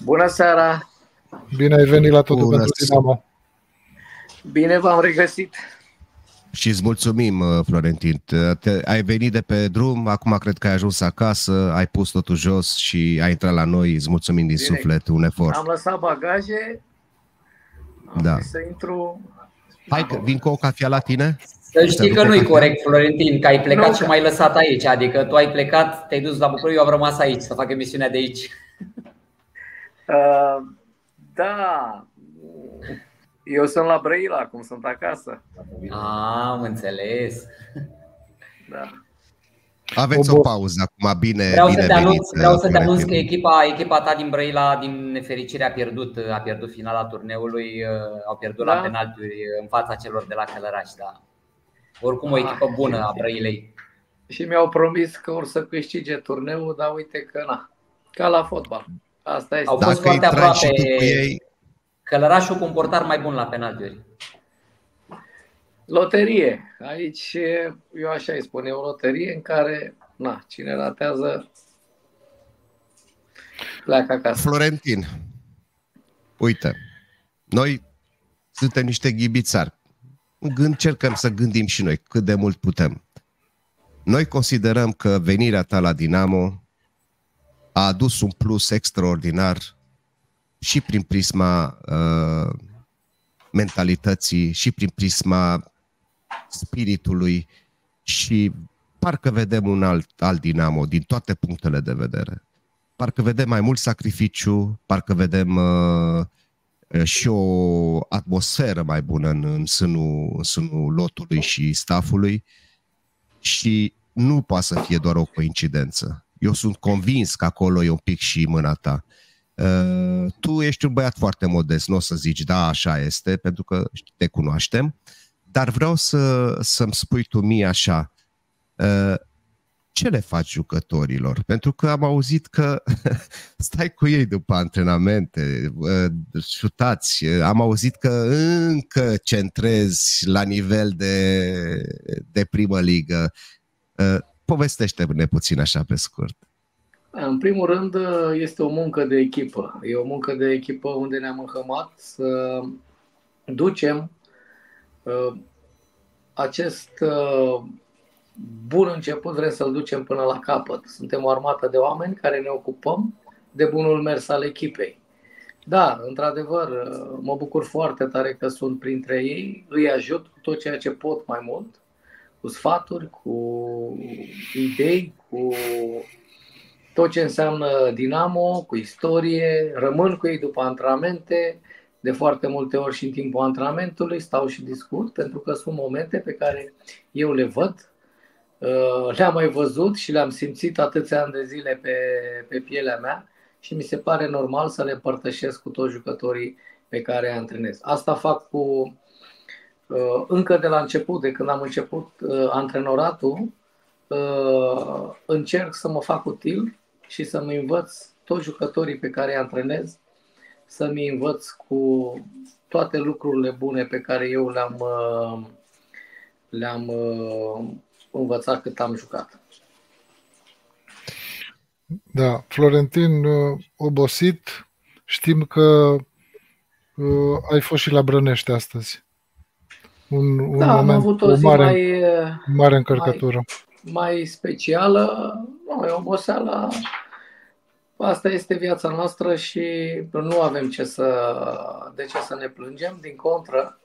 Bună seara! Bine ai venit la Totul pentru Dinamo. Bine v-am regăsit. Și îți mulțumim, Florentin. Ai venit de pe drum, acum cred că ai ajuns acasă, ai pus totul jos și ai intrat la noi. Îți mulțumim din suflet, un efort. Am lăsat bagaje, am să intru. Hai, vin cu o cafea la tine? Să știi că nu-i corect, Florentin, că ai plecat și m-ai lăsat aici. Adică tu ai plecat, te-ai dus la București, eu am rămas aici să fac emisiunea de aici. Da, eu sunt la Brăila, acum sunt acasă. Am înțeles. Da. Aveți o pauză acum, bine. Vreau să te anunț că echipa ta din Brăila, din nefericire, a pierdut finala turneului. Au pierdut la penaltiuri în fața celor de la Călăraș. Da. Oricum o echipă bună a Brăilei. Și mi-au promis că or să câștige turneul, dar uite că na, ca la fotbal. Asta este. Au fost foarte aproape. Călărașul cu un portar mai bun la penaltiuri. Loterie. Aici eu așa îi spun, e o loterie în care cine ratează pleacă acasă. Florentin, uite, noi suntem niște ghibițari. Încercăm să gândim și noi cât de mult putem. Noi considerăm că venirea ta la Dinamo a adus un plus extraordinar și prin prisma mentalității, și prin prisma spiritului, și parcă vedem un alt Dinamo din toate punctele de vedere. Parcă vedem mai mult sacrificiu, parcă vedem și o atmosferă mai bună în sânul lotului și staffului, și nu poate să fie doar o coincidență. Eu sunt convins că acolo e un pic și mâna ta. Tu ești un băiat foarte modest, nu o să zici da, așa este, pentru că te cunoaștem, dar vreau să-mi spui tu mie așa, ce le faci jucătorilor? Pentru că am auzit că stai cu ei după antrenamente, șutați, am auzit că încă centrezi la nivel de primă ligă. Povestește-ne puțin așa pe scurt. În primul rând, este o muncă de echipă. E o muncă de echipă unde ne-am înhămat să ducem acest bun început, vrem să-l ducem până la capăt. Suntem o armată de oameni care ne ocupăm de bunul mers al echipei. Da, într-adevăr, mă bucur foarte tare că sunt printre ei, îi ajut cu tot ceea ce pot mai mult, cu sfaturi, cu idei, cu tot ce înseamnă Dinamo, cu istorie, rămân cu ei după antrenamente, de foarte multe ori și în timpul antrenamentului stau și discut, pentru că sunt momente pe care eu le văd, le-am mai văzut și le-am simțit atâția ani de zile pe pielea mea și mi se pare normal să le împărtășesc cu toți jucătorii pe care îi antrenez. Asta fac încă de la început, de când am început antrenoratul, încerc să mă fac util și să-mi învăț toți jucătorii pe care îi antrenez, să-mi învăț cu toate lucrurile bune pe care eu le-am învățat cât am jucat. Da, Florentin, obosit, știm că ai fost și la Brănești astăzi. Am avut o zi mare încărcătură. Mai specială, e oboseala. Asta este viața noastră și nu avem de ce să ne plângem. Din contră,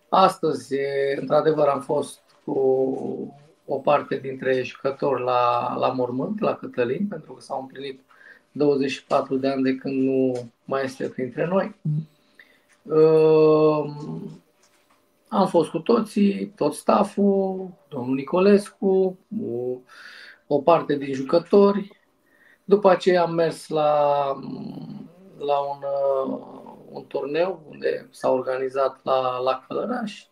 astăzi, într-adevăr, am fost cu o parte dintre jucători la mormânt, la Cătălin, pentru că s-au împlinit 24 de ani de când nu mai este printre noi. Am fost cu toții, tot stafful, domnul Nicolescu, o parte din jucători. După aceea am mers la un turneu unde s-a organizat la Călăraș.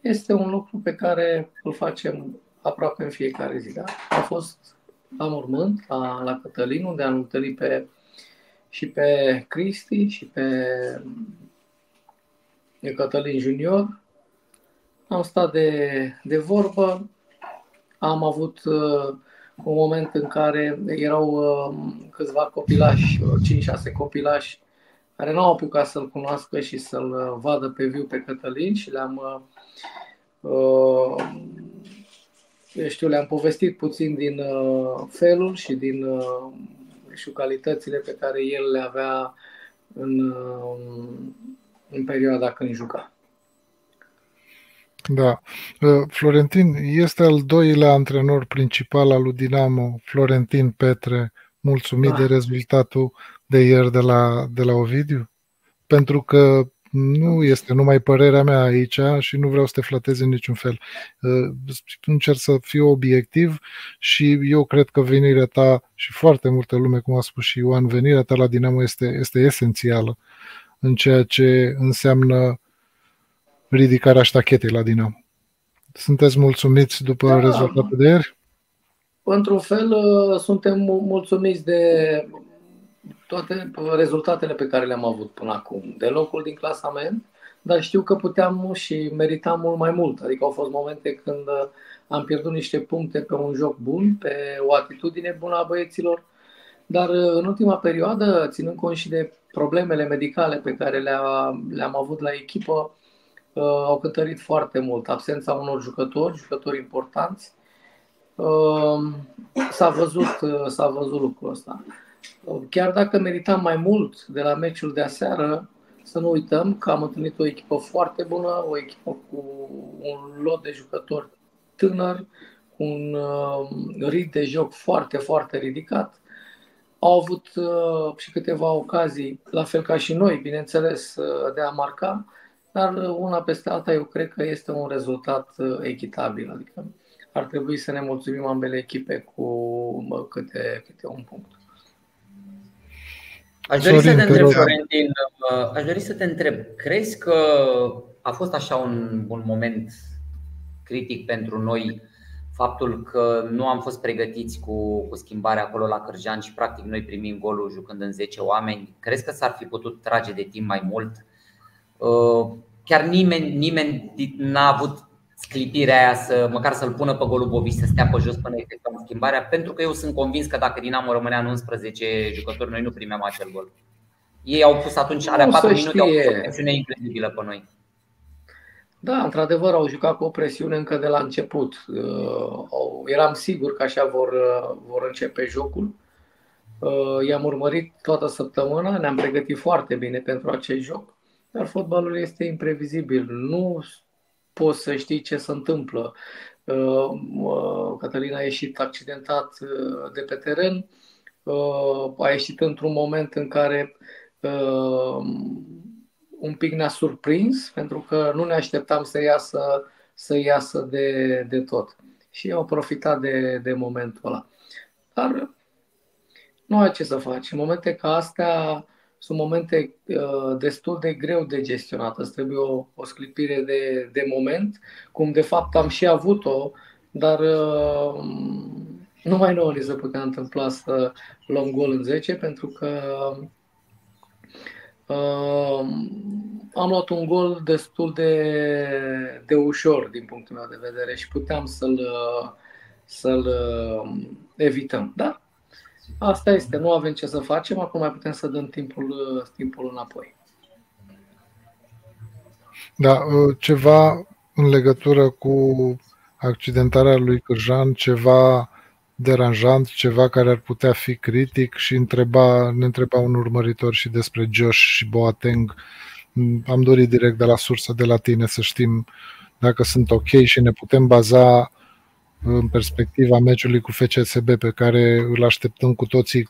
Este un lucru pe care îl facem aproape în fiecare zi. Da? A fost la mormânt, la Cătălin, unde am întâlnit și pe Cristi și pe Cătălin Junior. Am stat de vorbă, am avut un moment în care erau câțiva copilași, 5-6 copilași, care nu au apucat să-l cunoască și să-l vadă pe viu pe Cătălin și le-am povestit puțin din felul și din calitățile pe care el le avea în perioada când juca. Da. Florentin este al doilea antrenor principal al lui Dinamo, Florentin Petre, mulțumit de rezultatul de ieri de la Ovidiu? Pentru că nu este numai părerea mea aici și nu vreau să te flatez în niciun fel. Încerc să fiu obiectiv și eu cred că venirea ta și foarte multă lume, cum a spus și Ioan, venirea ta la Dinamo este esențială în ceea ce înseamnă ridicarea ștachetei la Dinamo. Sunteți mulțumiți după rezultatul de ieri? Într-un fel, suntem mulțumiți de toate rezultatele pe care le-am avut până acum, de locul din clasament, dar știu că puteam și meritam mult mai mult. Adică au fost momente când am pierdut niște puncte pe un joc bun, pe o atitudine bună a băieților, dar în ultima perioadă, ținând cont și de problemele medicale pe care le-am avut la echipă, au cântărit foarte mult. Absența unor jucători importanți. S-a văzut lucrul ăsta. Chiar dacă meritam mai mult de la meciul de aseară, să nu uităm că am întâlnit o echipă foarte bună, o echipă cu un lot de jucători tânări, cu un ritm de joc foarte, foarte ridicat. Au avut și câteva ocazii, la fel ca și noi, bineînțeles, de a marca, dar una peste alta eu cred că este un rezultat echitabil. Adică ar trebui să ne mulțumim ambele echipe cu câte un punct. Aș dori să te întreb, Florentin, crezi că a fost așa un moment critic pentru noi faptul că nu am fost pregătiți cu schimbarea acolo la Cârjan și practic noi primim golul jucând în 10 oameni? Crezi că s-ar fi putut trage de timp mai mult? Chiar nimeni n-a avut sclipirea aia măcar să-l pună pe golul Bovici să stea pe jos până efectuăm schimbarea, pentru că eu sunt convins că dacă Dinamo rămânea în 11 jucători, noi nu primeam acel gol. Ei au pus atunci, alea 4 minute, au pus o presiune incredibilă pe noi. Da, într-adevăr au jucat cu o presiune încă de la început. Eram sigur că așa vor începe jocul. I-am urmărit toată săptămâna, ne-am pregătit foarte bine pentru acest joc, dar fotbalul este imprevizibil. Nu poți să știi ce se întâmplă. Cătălin a ieșit accidentat de pe teren, a ieșit într-un moment în care un pic ne-a surprins, pentru că nu ne așteptam să iasă de tot. Și au profitat de momentul ăla. Dar nu ai ce să faci. În momente ca astea sunt momente destul de greu de gestionat. Îți trebuie o sclipire de moment, cum de fapt am și avut-o, dar numai nouă ni se putea întâmpla să luăm gol în 10, pentru că am luat un gol destul de ușor din punctul meu de vedere și puteam să-l evităm. Dar asta este, nu avem ce să facem, acum mai putem să dăm timpul înapoi. Da, ceva în legătură cu accidentarea lui Cârjan, ceva deranjant, ceva care ar putea fi critic și ne întreba un urmăritor și despre Josh și Boateng. Am dorit direct de la sursă de la tine să știm dacă sunt ok și ne putem baza în perspectiva meciului cu FCSB pe care îl așteptăm cu toții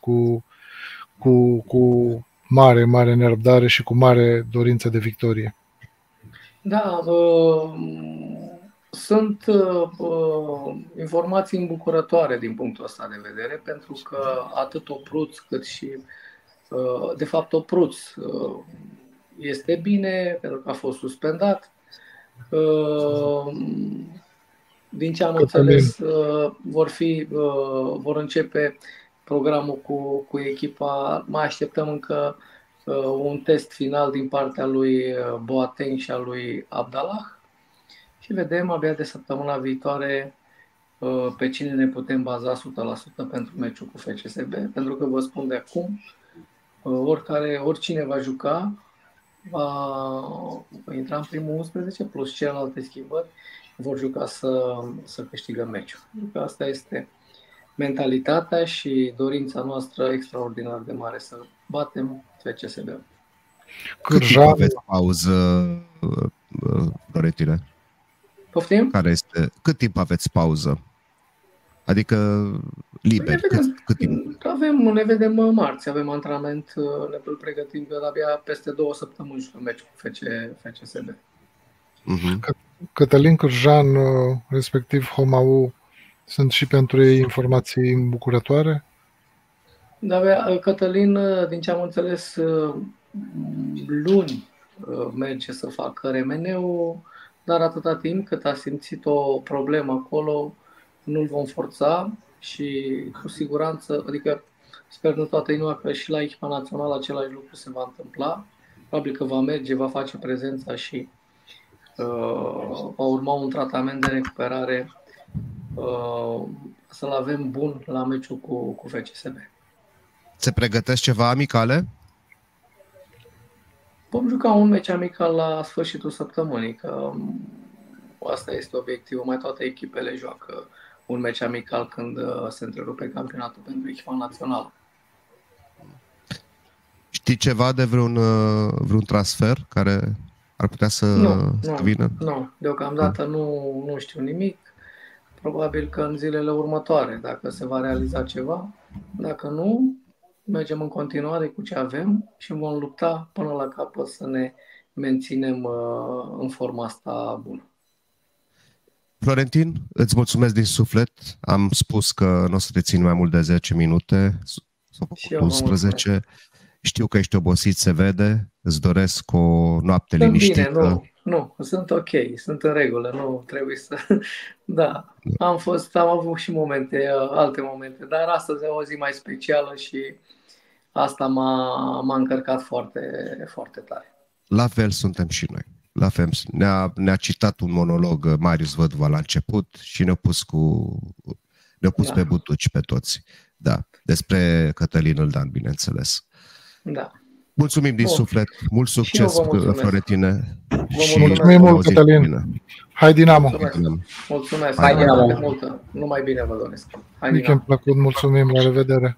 cu mare, mare nerăbdare și cu mare dorință de victorie. Da, sunt informații îmbucurătoare din punctul ăsta de vedere, pentru că atât Opruț cât și, de fapt, Opruț este bine, pentru că a fost suspendat. Din ce am înțeles, vor începe programul cu echipa. Mai așteptăm încă un test final din partea lui Boateng și a lui Abdallah și vedem abia de săptămâna viitoare pe cine ne putem baza 100% pentru meciul cu FCSB, pentru că vă spun de acum, oricine va juca va intra în primul 11 plus celelalte schimbări vor juca să câștigă meciul. Pentru că asta este mentalitatea și dorința noastră extraordinar de mare să batem FCSB-ul. Cât timp aveți pauză, Florentin? Poftim? Cât timp aveți pauză? Adică liber, cât timp? Ne vedem marți, avem antrenament, ne pregătim că abia peste 2 săptămâni jucăm meci cu FCSB. Cătălin Cârjan, respectiv Homau, sunt și pentru ei informații îmbucurătoare? Da, Cătălin, din ce am înțeles, luni merge să facă remeneu, dar atâta timp cât a simțit o problemă acolo, nu-l vom forța și cu siguranță, adică sper nu toată inima că și la echipa națională același lucru se va întâmpla. Probabil că va merge, va face prezența și va urma un tratament de recuperare să-l avem bun la meciul cu FCSB. Se pregătesc ceva amicale? Vom juca un meci amical la sfârșitul săptămânii, că asta este obiectivul. Mai toate echipele joacă un meci amical când se întrerupe campionatul pentru echipa națională. Știi ceva de vreun transfer care ar putea să vină? Nu, deocamdată nu știu nimic. Probabil că în zilele următoare, dacă se va realiza ceva, dacă nu, mergem în continuare cu ce avem și vom lupta până la capăt să ne menținem în forma asta bună. Florentin, îți mulțumesc din suflet. Am spus că nu o să te țin mai mult de 10 minute, s-au făcut 11. Știu că ești obosit, se vede. Îți doresc o noapte liniștită. Bine, nu, sunt ok, sunt în regulă, nu trebuie să... Da, am avut și alte momente, dar astăzi e o zi mai specială și asta m-a încărcat foarte, foarte tare. La fel suntem și noi. La fel, ne-a citat un monolog Marius Văduva la început și ne-a pus pe butuci pe toți. Da, despre Cătălin Îldan, bineînțeles. Da. Mulțumim din suflet, mult succes, Florentine. Mulțumim mult, Cătălin. Hai Dinamo! Mulțumesc! Hai Dinamo! Numai bine vă doresc! Mi-a plăcut, mulțumim, la revedere!